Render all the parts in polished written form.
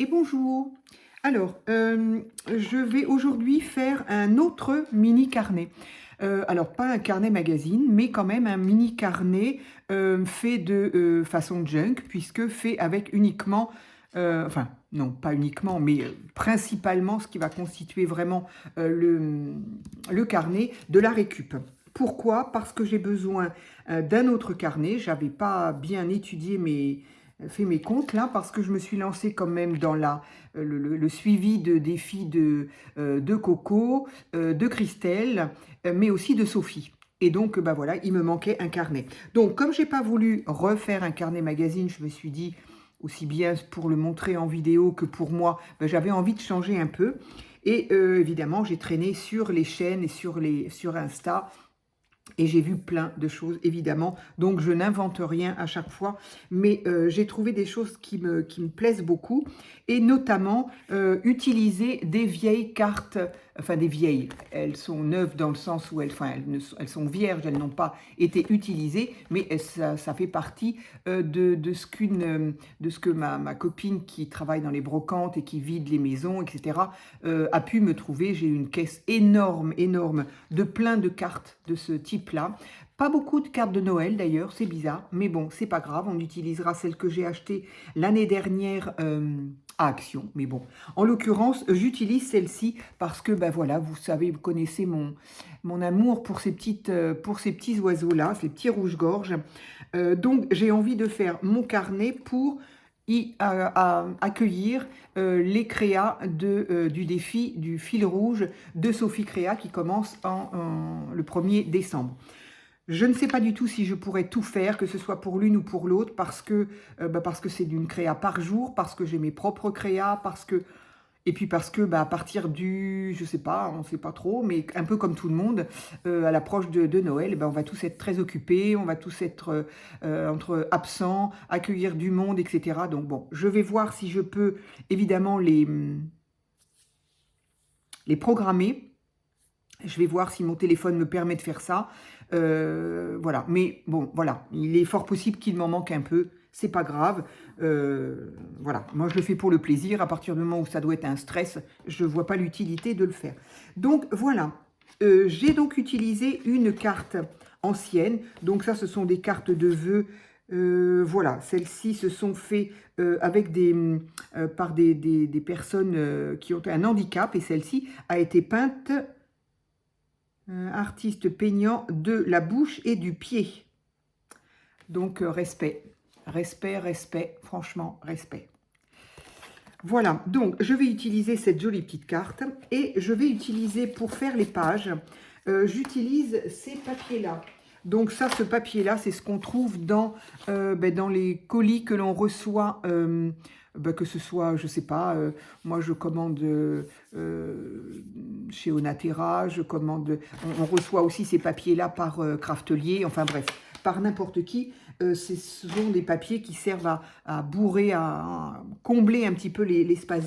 Et bonjour. Alors, je vais aujourd'hui faire un autre mini carnet. Alors pas un carnet magazine, mais quand même un mini carnet, fait de, façon junk, puisque fait avec uniquement, enfin non, pas uniquement, mais, principalement ce qui va constituer vraiment, le carnet, de la récup. Pourquoi? Parce que j'ai besoin, d'un autre carnet. J'avais pas bien étudié fait mes comptes là, parce que je me suis lancée quand même dans le suivi de défis de Coco, de Christelle, mais aussi de Sophie. Et donc, bah voilà, il me manquait un carnet. Donc, comme j'ai pas voulu refaire un carnet magazine, je me suis dit, aussi bien pour le montrer en vidéo que pour moi, bah, j'avais envie de changer un peu. Et évidemment, j'ai traîné sur les chaînes et sur Insta, et j'ai vu plein de choses, évidemment, donc je n'invente rien à chaque fois, mais j'ai trouvé des choses qui me plaisent beaucoup, et notamment utiliser des vieilles cartes, enfin des vieilles, elles sont neuves dans le sens où elles sont vierges, elles n'ont pas été utilisées, mais ça fait partie de ce que ma copine qui travaille dans les brocantes et qui vide les maisons, etc., a pu me trouver. J'ai une caisse énorme, énorme, de plein de cartes de ce type-là. Pas beaucoup de cartes de Noël d'ailleurs, c'est bizarre, mais bon, c'est pas grave, on utilisera celle que j'ai achetée l'année dernière à Action. Mais bon, en l'occurrence, j'utilise celle-ci parce que, ben voilà, vous savez, vous connaissez mon amour pour ces petits oiseaux-là, ces petits rouges-gorges. Donc, j'ai envie de faire mon carnet pour à accueillir les créas du défi du fil rouge de Sophie Créa qui commence le 1er décembre. Je ne sais pas du tout si je pourrais tout faire, que ce soit pour l'une ou pour l'autre, parce que c'est d'une créa par jour, parce que j'ai mes propres créas, et puis parce que à partir je sais pas, on ne sait pas trop, mais un peu comme tout le monde, à l'approche de Noël, on va tous être très occupés, on va tous être entre absents, accueillir du monde, etc. Donc bon, je vais voir si je peux évidemment les programmer. Je vais voir si mon téléphone me permet de faire ça. Voilà, mais bon, voilà, il est fort possible qu'il m'en manque un peu. C'est pas grave. Voilà, moi je le fais pour le plaisir. À partir du moment où ça doit être un stress, je vois pas l'utilité de le faire. Donc voilà, j'ai donc utilisé une carte ancienne. Donc ça, ce sont des cartes de vœux. Voilà, celles-ci se sont faites par des personnes qui ont un handicap, et celle-ci a été peinte artiste peignant de la bouche et du pied. Donc respect, respect, respect, franchement respect. Voilà, donc je vais utiliser cette jolie petite carte, et je vais utiliser pour faire les pages, j'utilise ces papiers-là. Donc ça, ce papier-là, c'est ce qu'on trouve dans les colis que l'on reçoit, que ce soit, je sais pas, moi je commande chez Onaterra, on reçoit aussi ces papiers-là par Craftelier, enfin bref, par n'importe qui. Ce sont des papiers qui servent à bourrer, à combler un petit peu l'espace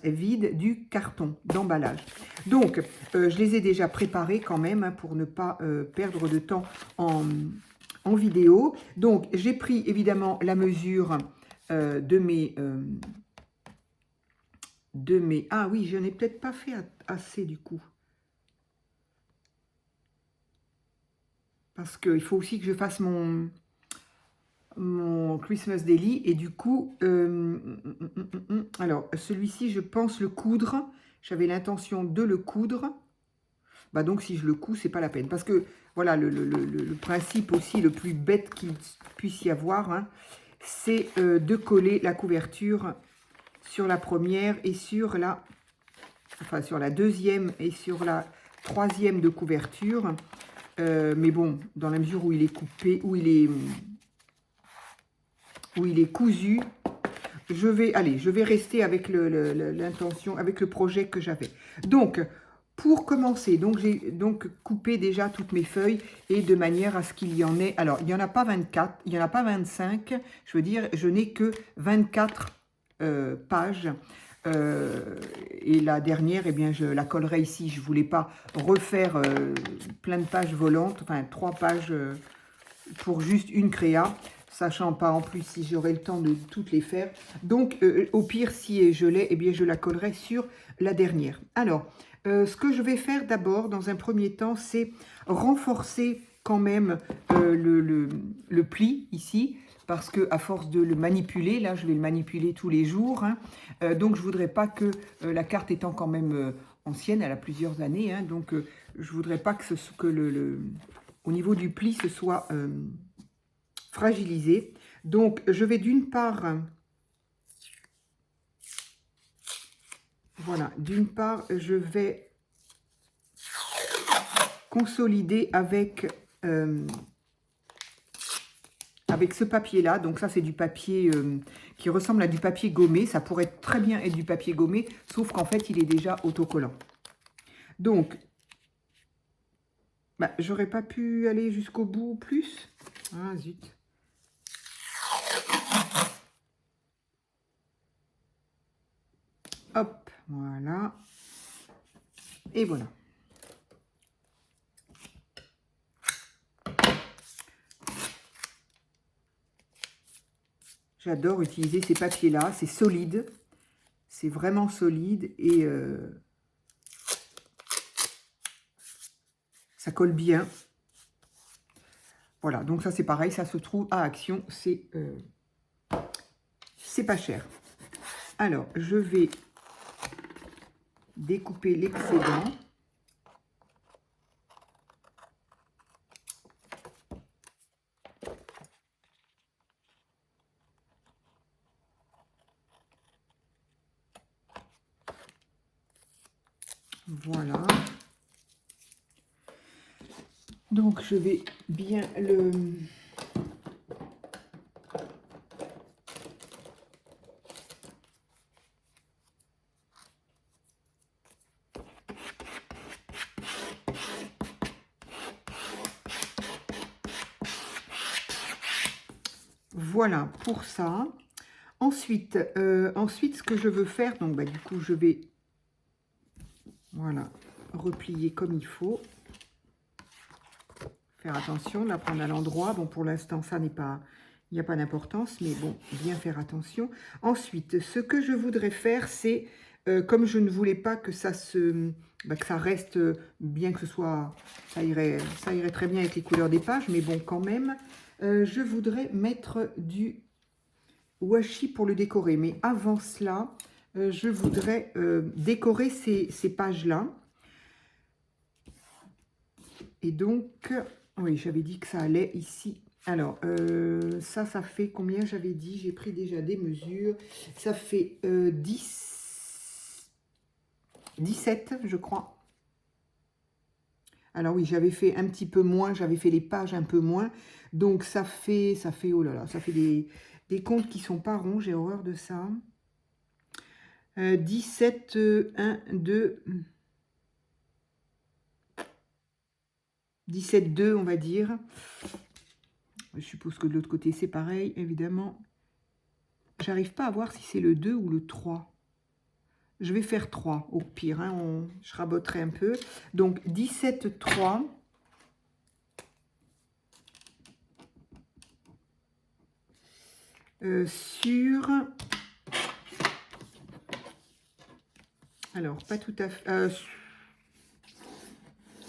vide du carton d'emballage. Donc, je les ai déjà préparés quand même, hein, pour ne pas perdre de temps en vidéo. Donc, j'ai pris évidemment la mesure de mes... Ah oui, je n'ai peut-être pas fait assez du coup. Parce qu'il faut aussi que je fasse mon Christmas Daily, et du coup, alors celui-ci, je pense le coudre. J'avais l'intention de le coudre. Donc si je le couds, c'est pas la peine. Parce que voilà, le principe aussi le plus bête qu'il puisse y avoir, hein, c'est de coller la couverture sur la première et sur la deuxième et sur la troisième de couverture. Mais bon, dans la mesure où il est coupé, où il est cousu, je vais rester avec l'intention, avec le projet que j'avais. Donc, pour commencer, j'ai donc coupé déjà toutes mes feuilles, et de manière à ce qu'il y en ait... Alors, il n'y en a pas 24, il n'y en a pas 25, je veux dire, je n'ai que 24 pages. Et la dernière, eh bien, je la collerai ici. Je ne voulais pas refaire plein de pages volantes, enfin 3 pages pour juste une créa. sachant pas en plus si j'aurai le temps de toutes les faire. Donc, au pire, si je l'ai, eh bien, je la collerai sur la dernière. Alors, ce que je vais faire d'abord, dans un premier temps, c'est renforcer quand même le pli ici, parce que à force de le manipuler, là, je vais le manipuler tous les jours, hein, donc je voudrais pas que la carte étant quand même ancienne, elle a plusieurs années, hein, donc je voudrais pas que, au niveau du pli, ce soit fragilisé. Donc, je vais d'une part, voilà, d'une part, je vais consolider avec ce papier-là. Donc ça, c'est du papier qui ressemble à du papier gommé. Ça pourrait très bien être du papier gommé, sauf qu'en fait, il est déjà autocollant. Donc, bah, j'aurais pas pu aller jusqu'au bout plus. Ah, zut. Hop, voilà. Et voilà. J'adore utiliser ces papiers-là. C'est solide. C'est vraiment solide et ça colle bien. Voilà, donc ça c'est pareil, ça se trouve à Action. C'est pas cher. Alors, je vais découper l'excédent. Voilà. Donc, je vais bien le... Voilà pour ça. Ensuite, ce que je veux faire, donc bah, du coup, je vais voilà, replier comme il faut. Faire attention, la prendre à l'endroit. Bon, pour l'instant, ça n'est pas... Il n'y a pas d'importance, mais bon, bien faire attention. Ensuite, ce que je voudrais faire, c'est, comme je ne voulais pas que ça que ça reste bien, que ce soit... Ça irait très bien avec les couleurs des pages, mais bon, quand même, je voudrais mettre du washi pour le décorer. Mais avant cela, je voudrais décorer ces pages-là. Et donc, oui, j'avais dit que ça allait ici. Alors, ça fait combien j'avais dit? J'ai pris déjà des mesures. Ça fait 17, je crois. Alors oui, j'avais fait un petit peu moins. J'avais fait les pages un peu moins. Donc, ça fait, oh là là, ça fait des comptes qui sont pas ronds. J'ai horreur de ça. 17, 1, 2... 17,2 on va dire. Je suppose que de l'autre côté c'est pareil, évidemment. J'arrive pas à voir si c'est le 2 ou le 3. Je vais faire 3 au pire, hein, je raboterai un peu. Donc 17,3. Sur... Alors, pas tout à fait...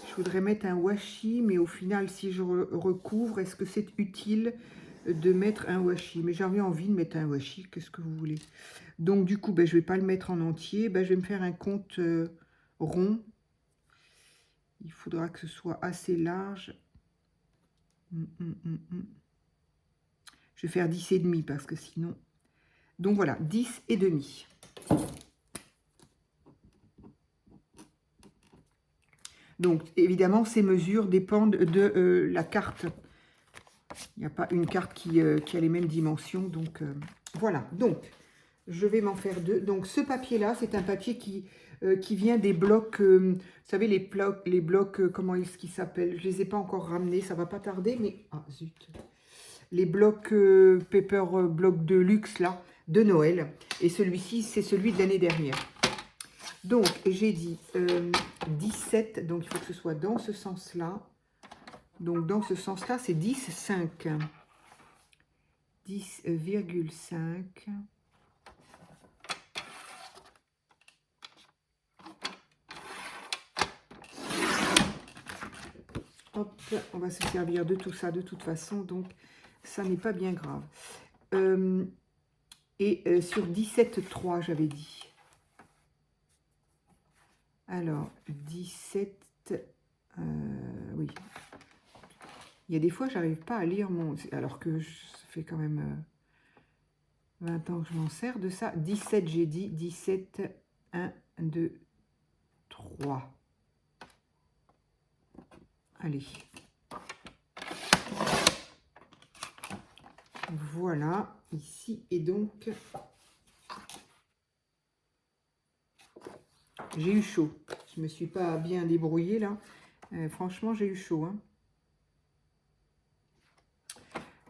je voudrais mettre un washi, mais au final, si je recouvre, est-ce que c'est utile de mettre un washi? Mais j'avais envie de mettre un washi, qu'est-ce que vous voulez? Donc, du coup, ben, je ne vais pas le mettre en entier. Ben, je vais me faire un compte rond. Il faudra que ce soit assez large. Je vais faire 10,5 parce que sinon... Donc, voilà, 10,5. Donc, évidemment, ces mesures dépendent de la carte. Il n'y a pas une carte qui a les mêmes dimensions. Donc, voilà. Donc, je vais m'en faire deux. Donc, ce papier-là, c'est un papier qui vient des blocs... vous savez, les blocs, comment est-ce qu'ils s'appellent? Je ne les ai pas encore ramenés, ça ne va pas tarder, mais... Ah, zut. Les blocs Paper Block de luxe, là, de Noël. Et celui-ci, c'est celui de l'année dernière. Donc, j'ai dit 17, donc il faut que ce soit dans ce sens-là. Donc, dans ce sens-là, c'est 10, 5. 10,5. Hop, on va se servir de tout ça de toute façon, donc ça n'est pas bien grave. Sur 17,3, j'avais dit. Alors, 17... oui. Il y a des fois, j'arrive pas à lire mon... Alors que ça fait quand même 20 ans que je m'en sers de ça. 17, j'ai dit. 17, 1, 2, 3. Allez. Voilà, ici. Et donc, j'ai eu chaud. Je me suis pas bien débrouillée là. Franchement, j'ai eu chaud. Hein.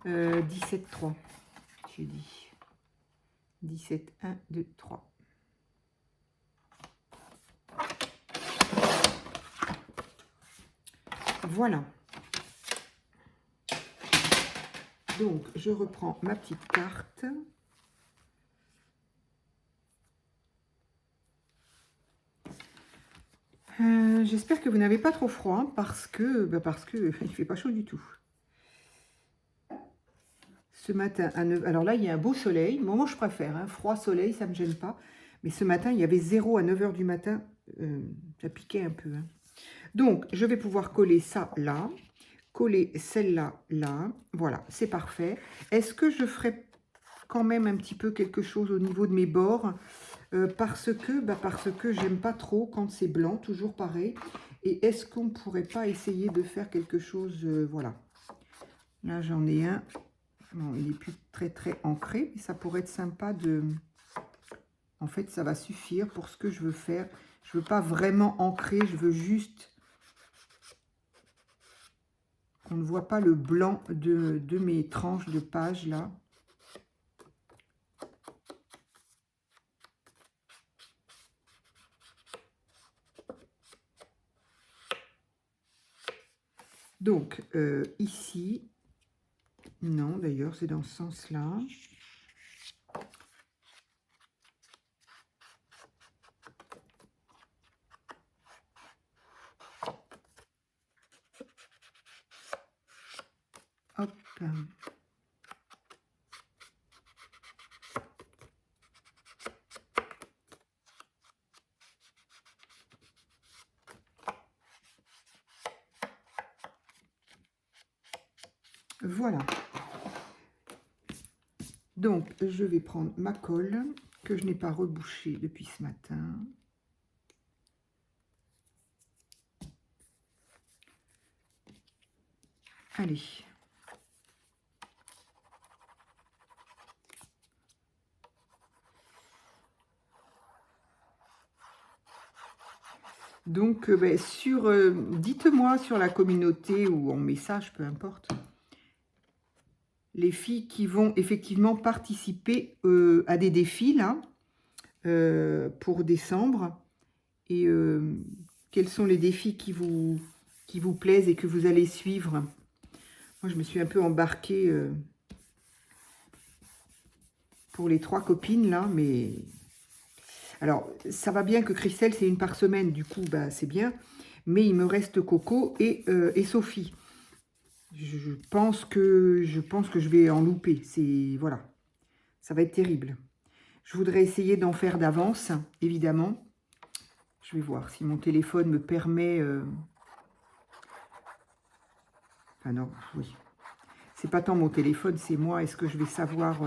17,3, j'ai dit. 17, 1, 2, 3. Voilà. Donc, je reprends ma petite carte. J'espère que vous n'avez pas trop froid parce que il fait pas chaud du tout. Ce matin, à 9... alors là, il y a un beau soleil. Moi, je préfère. Hein, froid, soleil, ça ne me gêne pas. Mais ce matin, il y avait 0 à 9 h du matin. Ça piquait un peu. Hein. Donc, je vais pouvoir coller ça là. Coller celle-là là. Voilà, c'est parfait. Est-ce que je ferai quand même un petit peu quelque chose au niveau de mes bords parce que j'aime pas trop quand c'est blanc, toujours pareil. Et est-ce qu'on ne pourrait pas essayer de faire quelque chose, voilà. Là, j'en ai un. Bon, il n'est plus très ancré, mais ça pourrait être sympa de... En fait, ça va suffire pour ce que je veux faire. Je ne veux pas vraiment ancrer, je veux juste qu'on ne voit pas le blanc de mes tranches de pages, là. Donc, ici... Non, d'ailleurs, c'est dans ce sens-là. Hop. Voilà. Donc, je vais prendre ma colle que je n'ai pas rebouchée depuis ce matin. Allez. Donc, dites-moi sur la communauté ou en message, peu importe, les filles qui vont effectivement participer à des défis, là, pour décembre. Et quels sont les défis qui vous plaisent et que vous allez suivre. Moi, je me suis un peu embarquée pour les 3 copines, là, mais... Alors, ça va bien que Christelle, c'est 1 par semaine, du coup, bah, c'est bien. Mais il me reste Coco et Sophie. Je pense que je vais en louper. Voilà, ça va être terrible. Je voudrais essayer d'en faire d'avance, évidemment. Je vais voir si mon téléphone me permet... Enfin non, oui. C'est pas tant mon téléphone, c'est moi. Est-ce que je vais savoir...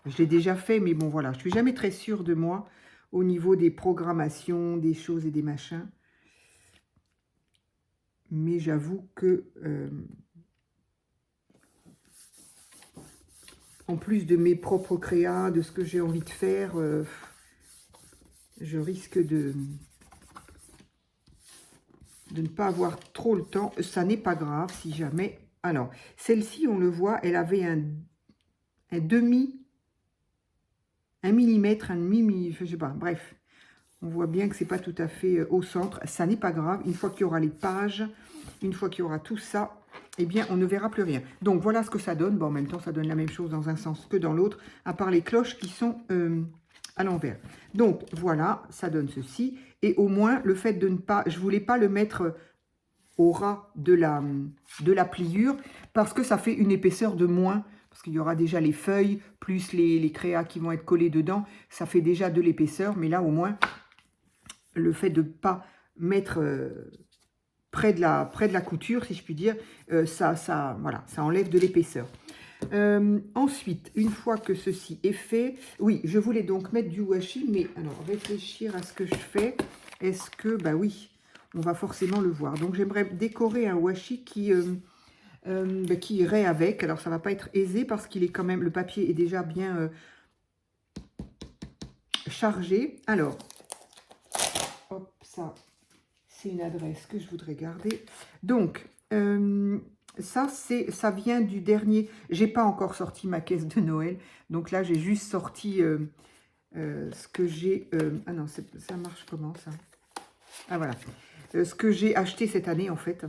Je l'ai déjà fait, mais bon, voilà. Je suis jamais très sûre de moi au niveau des programmations, des choses et des machins. Mais j'avoue que... en plus de mes propres créas, de ce que j'ai envie de faire, je risque de ne pas avoir trop le temps. Ça n'est pas grave si jamais... Alors, celle-ci, on le voit, elle avait un demi... 1 millimètre, un demi, je sais pas, bref. On voit bien que c'est pas tout à fait au centre. Ça n'est pas grave. Une fois qu'il y aura les pages, une fois qu'il y aura tout ça, eh bien, on ne verra plus rien. Donc, voilà ce que ça donne. Bon, en même temps, ça donne la même chose dans un sens que dans l'autre, à part les cloches qui sont à l'envers. Donc, voilà, ça donne ceci. Et au moins, le fait de ne pas... Je ne voulais pas le mettre au ras de la pliure, parce que ça fait une épaisseur de moins, parce qu'il y aura déjà les feuilles, plus les créas qui vont être collés dedans. Ça fait déjà de l'épaisseur, mais là, au moins, le fait de ne pas mettre... près de la couture, si je puis dire, voilà, ça enlève de l'épaisseur. Ensuite, une fois que ceci est fait, oui, je voulais donc mettre du washi, mais alors, réfléchir à ce que je fais, est-ce que, bah oui, on va forcément le voir. Donc, j'aimerais décorer un washi qui irait avec. Alors, ça va pas être aisé parce qu'il est quand même, le papier est déjà bien chargé. Alors, hop, c'est une adresse que je voudrais garder. Donc, ça vient du dernier. J'ai pas encore sorti ma caisse de Noël. Donc là, j'ai juste sorti ce que j'ai... ah non, ça marche comment, ça? Ah, voilà. Ce que j'ai acheté cette année, en fait.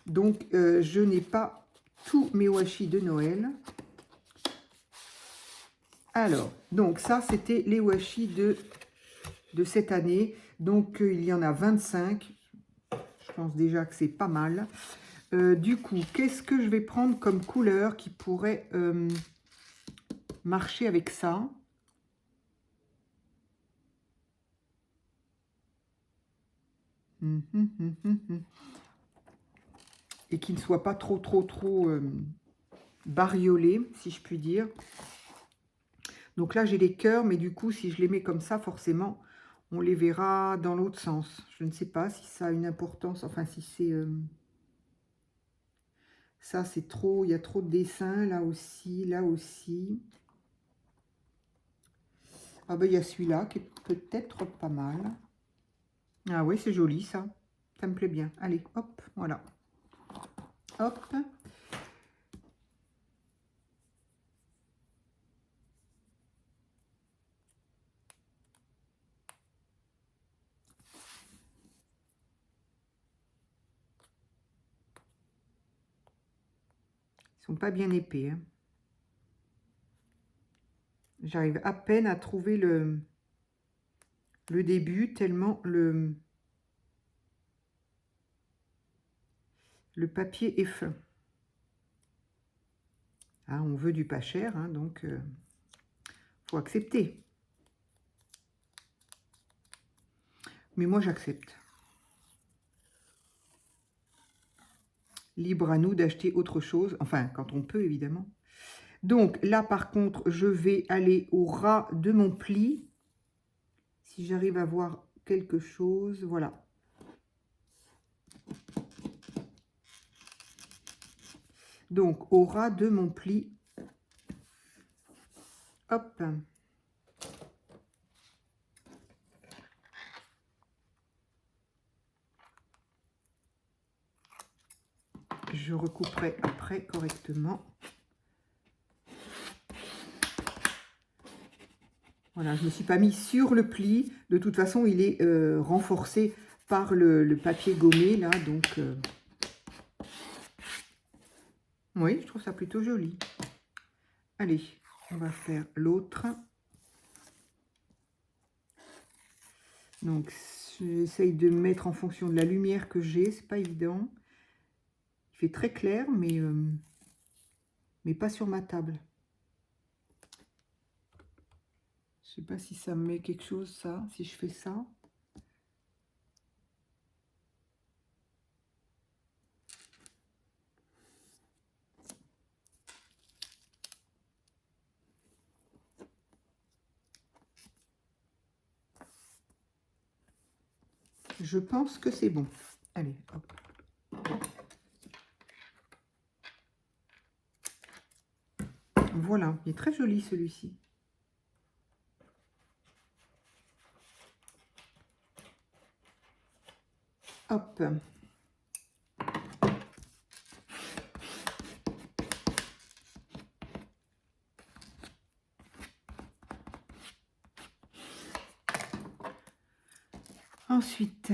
Donc, je n'ai pas tous mes washi de Noël. Alors, donc ça, c'était les washi de cette année. Donc, il y en a 25. Je pense déjà que c'est pas mal. Du coup, qu'est-ce que je vais prendre comme couleur qui pourrait marcher avec ça? Et qui ne soit pas trop bariolé, si je puis dire. Donc là, j'ai les cœurs, mais du coup, si je les mets comme ça, forcément, on les verra dans l'autre sens. Je ne sais pas si ça a une importance, enfin, si c'est... ça, c'est trop, il y a trop de dessins, là aussi, là aussi. Ah ben, il y a celui-là qui est peut-être pas mal. Ah oui, c'est joli, ça. Ça me plaît bien. Allez, hop, voilà. Hop. Ils sont pas bien épais, hein. J'arrive à peine à trouver le début, tellement le papier est fin. Ah, on veut du pas cher, hein, donc faut accepter. Mais moi, j'accepte. Libre à nous d'acheter autre chose, enfin, quand on peut, évidemment. Donc, là, par contre, je vais aller au ras de mon pli. Si j'arrive à voir quelque chose, voilà. Donc, au ras de mon pli. Hop. Je recouperai après correctement. Voilà, je ne me suis pas mis sur le pli. De toute façon, il est renforcé par le papier gommé, là. Donc, oui, je trouve ça plutôt joli. Allez, on va faire l'autre. Donc, j'essaye de mettre en fonction de la lumière que j'ai. C'est pas évident. Il fait très clair, mais pas sur ma table. Je sais pas si ça me met quelque chose, ça, si je fais ça. Je pense que c'est bon. Allez, hop. Voilà, il est très joli celui-ci. Hop. Ensuite,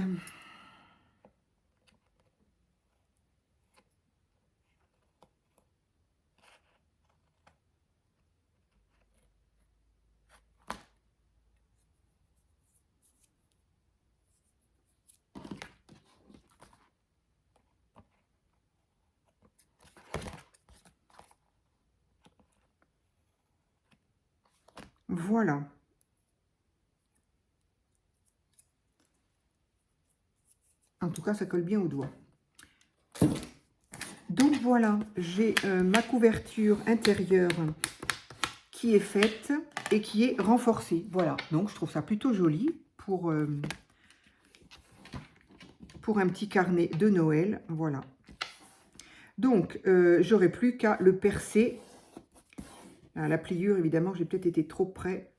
Voilà. En tout cas, ça colle bien au doigt. Donc voilà, j'ai ma couverture intérieure qui est faite et qui est renforcée. Voilà, donc je trouve ça plutôt joli pour un petit carnet de Noël. Voilà. Donc, j'aurais plus qu'à le percer. La pliure, évidemment, j'ai peut-être été trop près.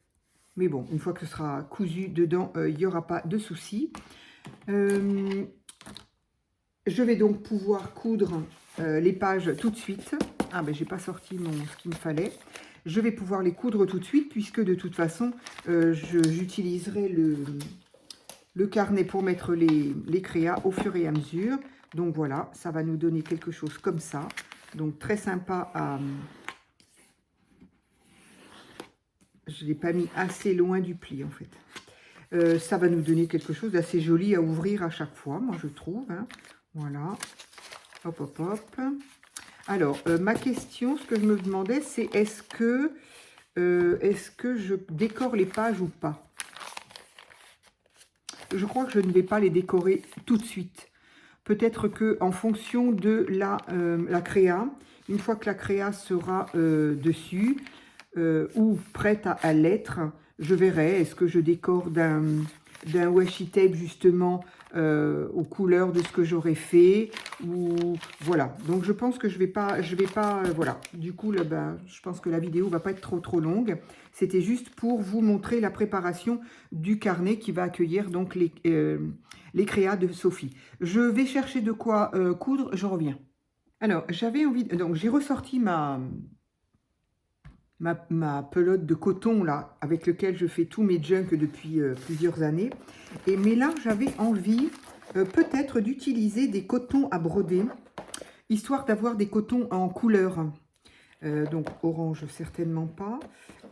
Mais bon, une fois que ce sera cousu dedans, il n'y aura pas de souci. Je vais donc pouvoir coudre les pages tout de suite. Ah ben, j'ai pas sorti ce qu'il me fallait. Je vais pouvoir les coudre tout de suite, puisque de toute façon, j'utiliserai le carnet pour mettre les créas au fur et à mesure. Donc voilà, ça va nous donner quelque chose comme ça. Donc très sympa à... Je ne l'ai pas mis assez loin du pli en fait. Ça va nous donner quelque chose d'assez joli à ouvrir à chaque fois, moi je trouve. Hein. Voilà. Hop, hop, hop. Alors, ma question, ce que je me demandais, c'est est-ce que je décore les pages ou pas? Je crois que je ne vais pas les décorer tout de suite. Peut-être que en fonction de la créa, une fois que la créa sera dessus ou prête à l'être, je verrai, est-ce que je décore d'un washi tape justement aux couleurs de ce que j'aurais fait, ou voilà. Donc je pense que je vais pas voilà. Du coup là, ben, je pense que la vidéo va pas être trop longue. C'était juste pour vous montrer la préparation du carnet qui va accueillir donc les créas de Sophie. Je vais chercher de quoi coudre, je reviens. Alors j'avais envie, donc j'ai ressorti ma pelote de coton là, avec lequel je fais tous mes junks depuis plusieurs années. Mais là, j'avais envie peut-être d'utiliser des cotons à broder, histoire d'avoir des cotons en couleur. Donc orange, certainement pas.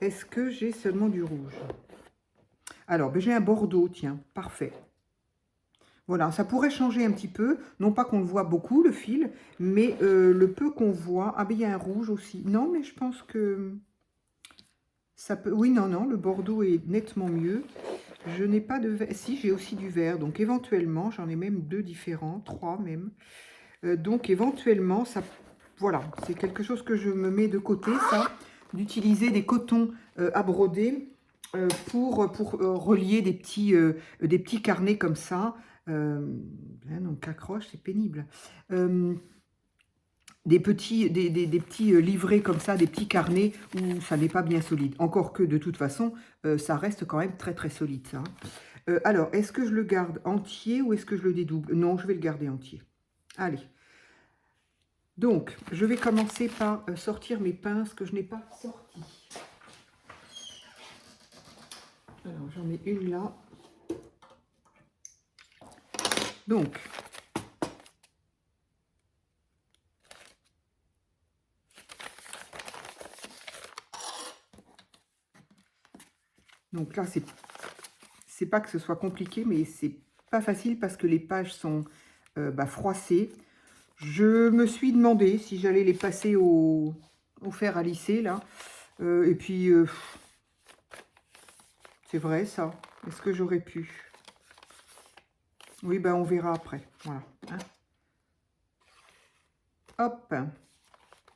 Est-ce que j'ai seulement du rouge? Alors, ben, j'ai un bordeaux, tiens, parfait. Voilà, ça pourrait changer un petit peu. Non pas qu'on le voit beaucoup, le fil, mais le peu qu'on voit... Ah ben, il y a un rouge aussi. Non, mais je pense que... ça peut... Oui, non, non, le bordeaux est nettement mieux. Je n'ai pas de vert. Si, j'ai aussi du vert. Donc, éventuellement, j'en ai même 2 différents, 3 même. Donc, éventuellement, ça... Voilà, c'est quelque chose que je me mets de côté, ça. D'utiliser des cotons à broder pour relier des petits carnets comme ça. Donc, accroche, c'est pénible. Des petits livrets comme ça, des petits carnets où ça n'est pas bien solide. Encore que de toute façon, ça reste quand même très solide, ça. Alors, est-ce que je le garde entier ou est-ce que je le dédouble? Non, je vais le garder entier. Allez. Donc, je vais commencer par sortir mes pinces que je n'ai pas sorties. Alors, j'en ai une là. Donc, là, c'est pas que ce soit compliqué, mais c'est pas facile parce que les pages sont froissées. Je me suis demandé si j'allais les passer au fer à lisser, là. Et puis, c'est vrai, ça. Est-ce que j'aurais pu? Oui, ben on verra après. Voilà. Hein. Hop.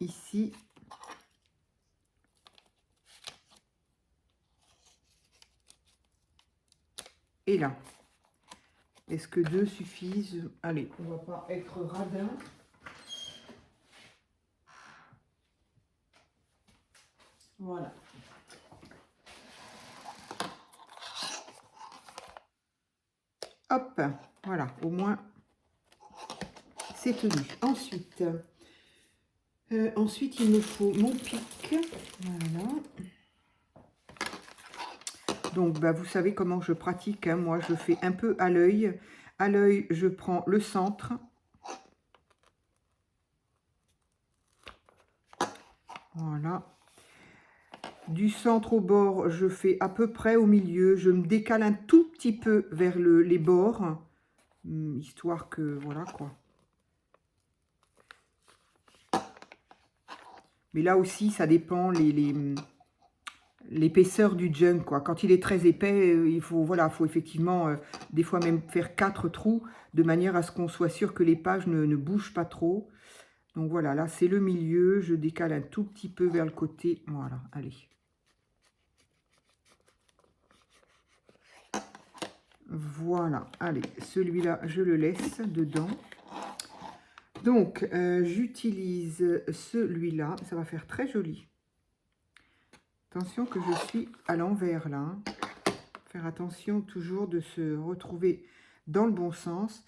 Ici. Et là. Est-ce que 2 suffisent? Allez, on va pas être radin. Voilà. Hop, voilà, au moins c'est tenu. Ensuite, il me faut mon pic. Voilà. Donc, bah, vous savez comment je pratique. Hein. Moi, je fais un peu à l'œil. À l'œil, je prends le centre. Voilà. Du centre au bord, je fais à peu près au milieu. Je me décale un tout petit peu vers les bords. Histoire que, voilà quoi. Mais là aussi, ça dépend l'épaisseur du junk, quoi. Quand il est très épais, il faut, voilà, faut effectivement, des fois même faire 4 trous, de manière à ce qu'on soit sûr que les pages ne bougent pas trop. Donc voilà, là c'est le milieu, je décale un tout petit peu vers le côté, voilà, allez. Voilà, allez, celui-là, je le laisse dedans. Donc, j'utilise celui-là, ça va faire très joli. Attention que je suis à l'envers là. Hein. Faire attention toujours de se retrouver dans le bon sens.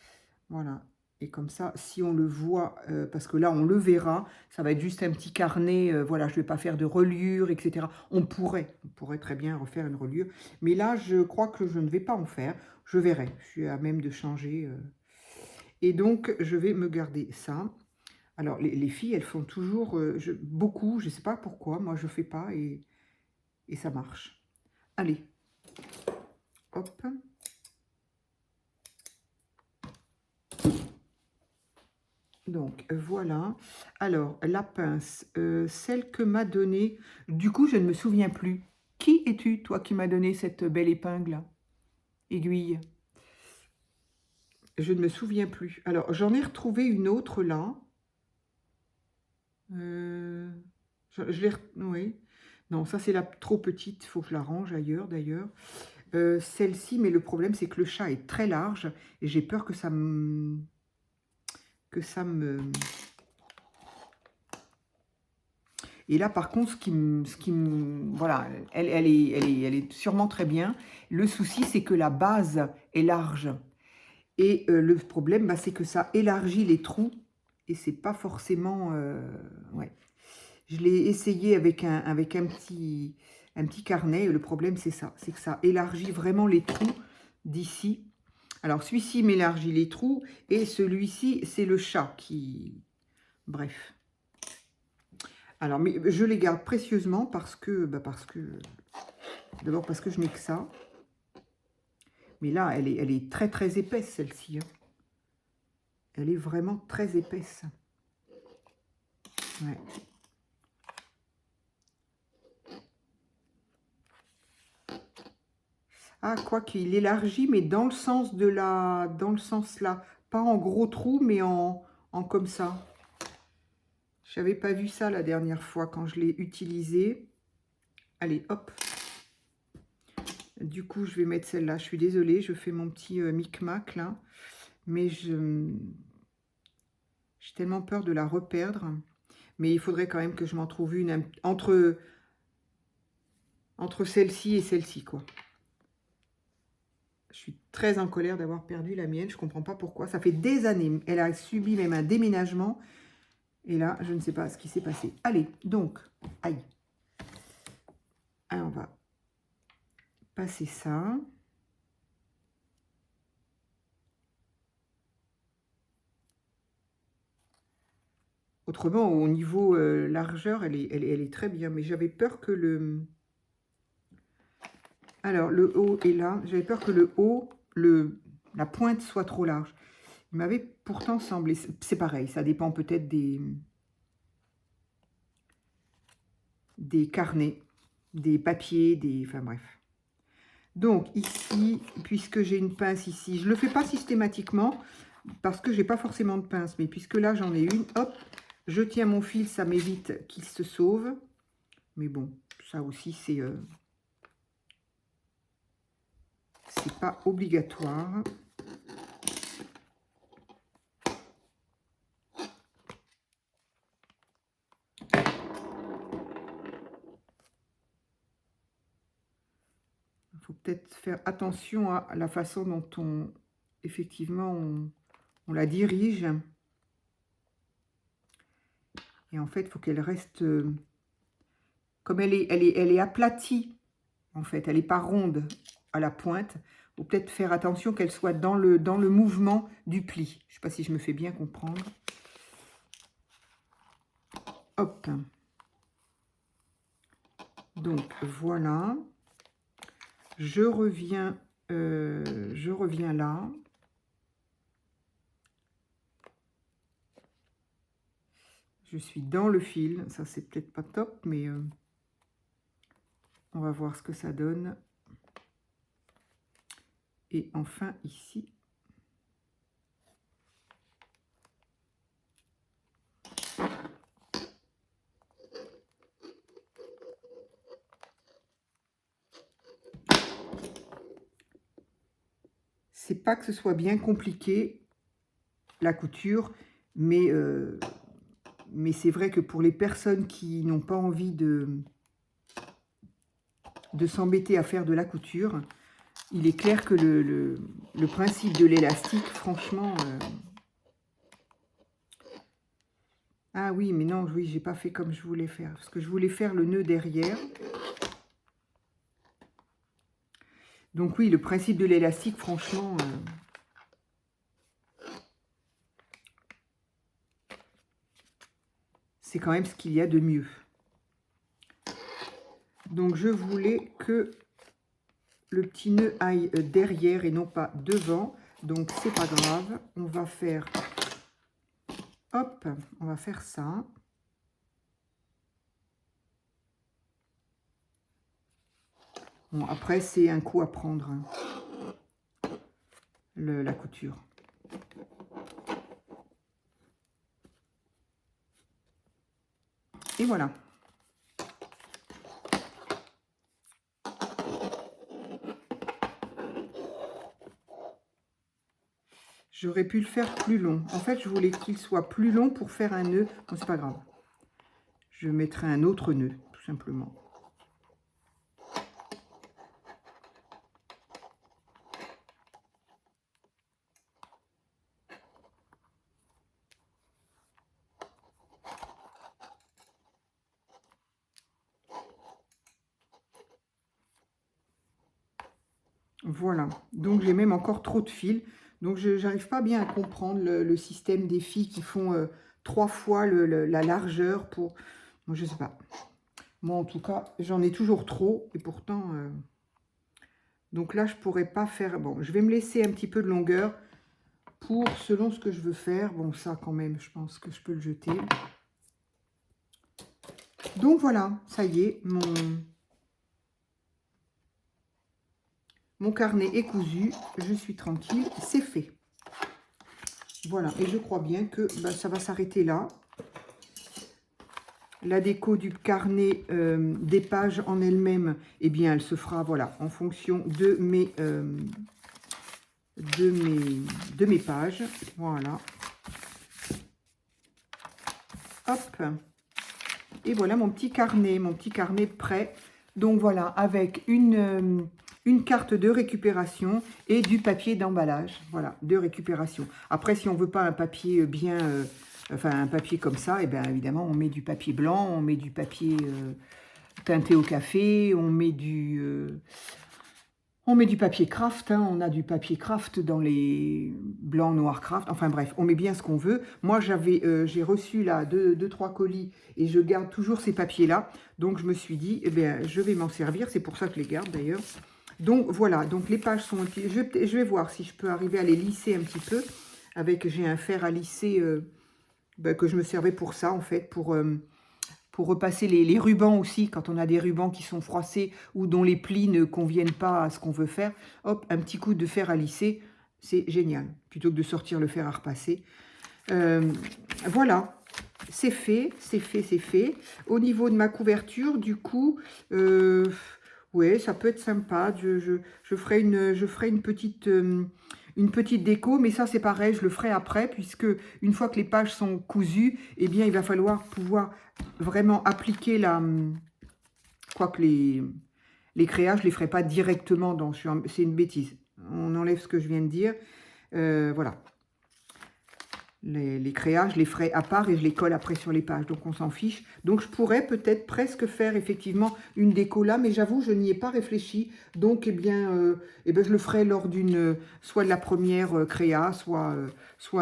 Voilà. Et comme ça, si on le voit, parce que là, on le verra, ça va être juste un petit carnet. Voilà, je ne vais pas faire de reliure, etc. On pourrait très bien refaire une reliure. Mais là, je crois que je ne vais pas en faire. Je verrai. Je suis à même de changer. Et donc, je vais me garder ça. Alors, les filles, elles font toujours beaucoup. Je ne sais pas pourquoi. Moi, je ne fais pas et ça marche. Allez. Hop. Donc, voilà. Alors, la pince, celle que m'a donnée... Du coup, je ne me souviens plus. Qui es-tu, toi, qui m'as donné cette belle épingle? Aiguille. Je ne me souviens plus. Alors, j'en ai retrouvé une autre, là. Je l'ai... Oui. Non, ça, c'est la trop petite. Il faut que je la range ailleurs, d'ailleurs. Celle-ci, mais le problème, c'est que le chat est très large. Et j'ai peur que ça me... Et là, par contre, voilà, elle est sûrement très bien. Le souci, c'est que la base est large. Et le problème, bah, c'est que ça élargit les trous. Et c'est pas forcément... ouais. Je l'ai essayé avec un petit carnet. Et le problème, c'est ça. C'est que ça élargit vraiment les trous d'ici. Alors, celui-ci m'élargit les trous. Et celui-ci, c'est le chat qui... Bref. Alors, mais je les garde précieusement parce que d'abord parce que je n'ai que ça. Mais là, elle est très très épaisse, celle-ci. Hein. Elle est vraiment très épaisse. Ouais. Ah, quoi qu'il élargit, mais dans le sens de la... Dans le sens là. Pas en gros trou, mais en comme ça. Je n'avais pas vu ça la dernière fois quand je l'ai utilisé. Allez, hop. Du coup, je vais mettre celle-là. Je suis désolée, je fais mon petit micmac là. Mais j'ai tellement peur de la reperdre. Mais il faudrait quand même que je m'en trouve une entre celle-ci et celle-ci, quoi. Je suis très en colère d'avoir perdu la mienne. Je ne comprends pas pourquoi. Ça fait des années. Elle a subi même un déménagement. Et là, je ne sais pas ce qui s'est passé. Allez, donc, aïe. Alors, on va passer ça. Autrement, au niveau largeur, elle est très bien. Mais j'avais peur que le... Alors, le haut est là. J'avais peur que le haut, la pointe soit trop large. Il m'avait pourtant semblé... C'est pareil, ça dépend peut-être des carnets, des papiers, enfin bref. Donc ici, puisque j'ai une pince ici, je ne le fais pas systématiquement parce que j'ai pas forcément de pince, mais puisque là j'en ai une, hop, je tiens mon fil, ça m'évite qu'il se sauve. Mais bon, ça aussi c'est pas obligatoire. Il faut peut-être faire attention à la façon dont effectivement, on la dirige. Et en fait, il faut qu'elle reste... comme elle est aplatie, en fait, elle n'est pas ronde à la pointe. Il faut peut-être faire attention qu'elle soit dans le mouvement du pli. Je ne sais pas si je me fais bien comprendre. Hop. Donc, voilà. Je reviens là. Je suis dans le fil. Ça, c'est peut-être pas top, mais... On va voir ce que ça donne. Et enfin ici. C'est pas que ce soit bien compliqué, la couture, mais c'est vrai que pour les personnes qui n'ont pas envie de s'embêter à faire de la couture, il est clair que le principe de l'élastique, franchement... Ah oui, mais non, oui, j'ai pas fait comme je voulais faire. Parce que je voulais faire le nœud derrière. Donc oui, le principe de l'élastique, franchement... c'est quand même ce qu'il y a de mieux. Donc je voulais que le petit nœud aille derrière et non pas devant. Donc c'est pas grave. On va faire... Hop, on va faire ça. Bon, après, c'est un coup à prendre, hein, la couture. Et voilà. J'aurais pu le faire plus long. En fait, je voulais qu'il soit plus long pour faire un nœud. Bon, c'est pas grave. Je mettrai un autre nœud, tout simplement. Voilà. Donc, j'ai même encore trop de fils. Donc, je n'arrive pas bien à comprendre le système des filles qui font 3 fois la largeur pour... Moi, je sais pas. Moi, en tout cas, j'en ai toujours trop. Et pourtant... Donc là, je pourrais pas faire... Bon, je vais me laisser un petit peu de longueur pour, selon ce que je veux faire. Bon, ça, quand même, je pense que je peux le jeter. Donc, voilà. Ça y est, mon carnet est cousu. Je suis tranquille. C'est fait. Voilà. Et je crois bien que ça va s'arrêter là. La déco du carnet, des pages en elles-mêmes, eh bien, elle se fera, voilà, en fonction de mes pages. Voilà. Hop. Et voilà mon petit carnet prêt. Donc voilà, avec une carte de récupération et du papier d'emballage. Voilà, de récupération. Après, si on veut pas un papier bien... enfin, un papier comme ça, et bien évidemment, on met du papier blanc, on met du papier teinté au café, on met du papier craft, hein, on a du papier craft dans les blancs, noirs craft, enfin bref, on met bien ce qu'on veut. Moi, j'ai reçu là 2-3 colis et je garde toujours ces papiers-là. Donc, je me suis dit, eh bien, je vais m'en servir, c'est pour ça que je les garde d'ailleurs. Donc, voilà, donc les pages sont... Je vais voir si je peux arriver à les lisser un petit peu. J'ai un fer à lisser que je me servais pour ça, en fait, pour repasser les rubans aussi, quand on a des rubans qui sont froissés ou dont les plis ne conviennent pas à ce qu'on veut faire. Hop, un petit coup de fer à lisser, c'est génial, plutôt que de sortir le fer à repasser. Voilà, c'est fait, c'est fait, c'est fait. Au niveau de ma couverture, du coup, ouais, ça peut être sympa. Je ferai une petite déco, mais ça c'est pareil, je le ferai après, puisque une fois que les pages sont cousues, eh bien il va falloir pouvoir vraiment appliquer quoique les créas, je ne les ferai pas directement dans... C'est une bêtise. On enlève ce que je viens de dire. Voilà. Les créas, je les ferai à part et je les colle après sur les pages. Donc, on s'en fiche. Donc, je pourrais peut-être presque faire effectivement une déco là. Mais j'avoue, je n'y ai pas réfléchi. Donc, eh bien, je le ferai lors soit de la première créa, soit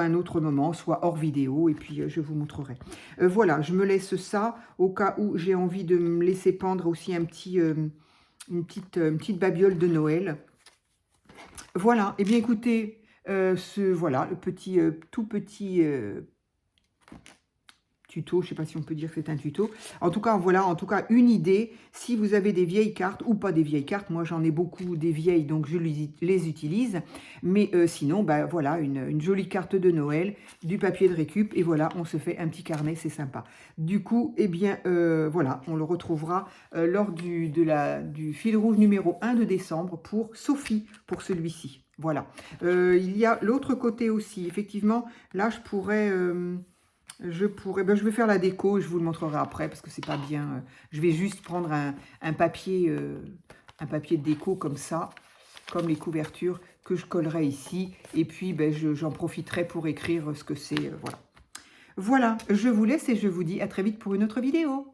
un autre moment, soit hors vidéo. Et puis, je vous montrerai. Voilà, je me laisse ça au cas où j'ai envie de me laisser pendre aussi une petite babiole de Noël. Voilà. Eh bien, écoutez... voilà, le petit, tout petit tuto. Je ne sais pas si on peut dire que c'est un tuto. En tout cas, voilà, en tout cas, une idée. Si vous avez des vieilles cartes ou pas des vieilles cartes, moi j'en ai beaucoup des vieilles, donc je les utilise. Mais sinon, bah, voilà, une jolie carte de Noël, du papier de récup, et voilà, on se fait un petit carnet, c'est sympa. Du coup, eh bien, voilà, on le retrouvera lors du fil rouge numéro 1 de décembre pour Sophie, pour celui-ci. Voilà. Il y a l'autre côté aussi. Effectivement, là, ben, je vais faire la déco, je vous le montrerai après parce que c'est pas bien. Je vais juste prendre un papier de déco comme ça, comme les couvertures que je collerai ici. Et puis, ben, j'en profiterai pour écrire ce que c'est. Voilà. Voilà, je vous laisse et je vous dis à très vite pour une autre vidéo.